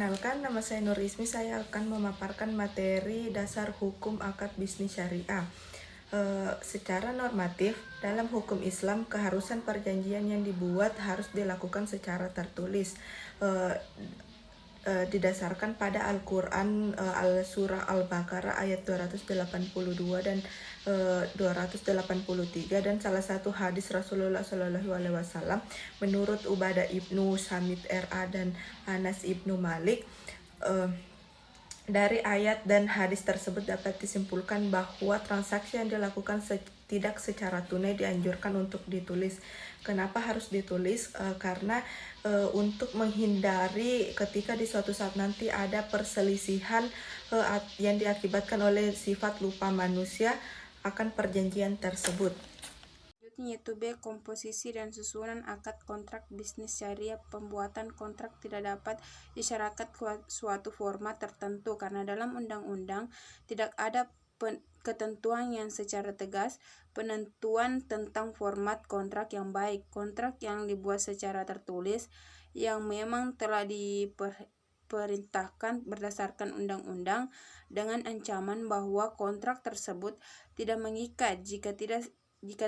Perkenalkan, nama saya Nur Ismi. Saya akan memaparkan materi dasar hukum akad bisnis syariah. Secara normatif, dalam hukum Islam, keharusan perjanjian yang dibuat harus dilakukan secara tertulis. Didasarkan pada Al-Quran, Surah Al-Baqarah ayat 282 dan 283, dan salah satu hadis Rasulullah SAW menurut Ubadah ibnu Samit RA dan Anas ibnu Malik. Dari ayat dan hadis tersebut dapat disimpulkan bahwa transaksi yang dilakukan tidak secara tunai dianjurkan untuk ditulis. Kenapa harus ditulis? Karena untuk menghindari ketika di suatu saat nanti ada perselisihan yang diakibatkan oleh sifat lupa manusia akan perjanjian tersebut. Yaitu B. Komposisi dan susunan akad kontrak bisnis syariah. Pembuatan kontrak tidak dapat disyaratkan suatu format tertentu karena dalam undang-undang tidak ada ketentuan yang secara tegas penentuan tentang format kontrak yang baik. Kontrak yang dibuat secara tertulis yang memang telah diperintahkan berdasarkan undang-undang dengan ancaman bahwa kontrak tersebut tidak mengikat jika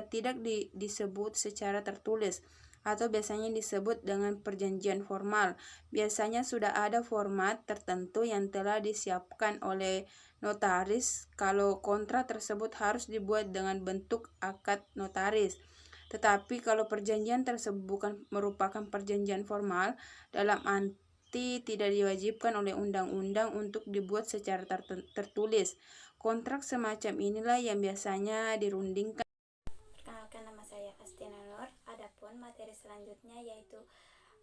tidak disebut secara tertulis, atau biasanya disebut dengan perjanjian formal. Biasanya sudah ada format tertentu yang telah disiapkan oleh notaris kalau kontrak tersebut harus dibuat dengan bentuk akad notaris. Tetapi kalau perjanjian tersebut bukan merupakan perjanjian formal, dalam arti tidak diwajibkan oleh undang-undang untuk dibuat secara tertulis. Kontrak semacam inilah yang biasanya dirundingkan. Perkenalkan, nama saya Astina Nur. Adapun materi selanjutnya yaitu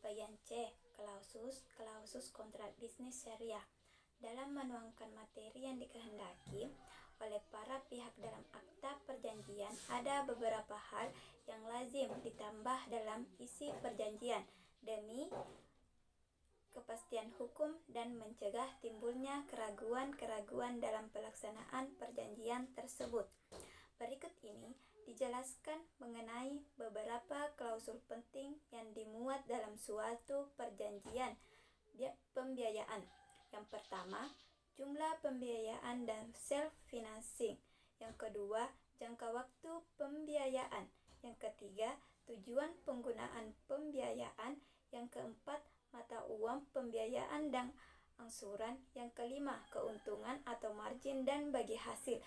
bagian C, klausus kontrak bisnis syariah. Dalam menuangkan materi yang dikehendaki oleh para pihak dalam akta perjanjian, ada beberapa hal yang lazim ditambah dalam isi perjanjian demi kepastian hukum dan mencegah timbulnya keraguan-keraguan dalam pelaksanaan perjanjian tersebut. Berikut ini dijelaskan mengenai beberapa klausul penting yang dimuat dalam suatu perjanjian pembiayaan. Yang pertama, jumlah pembiayaan dan self-financing. Yang kedua, jangka waktu pembiayaan. Yang ketiga, tujuan penggunaan pembiayaan. Yang keempat, mata uang pembiayaan dan angsuran. Yang kelima, keuntungan atau margin dan bagi hasil.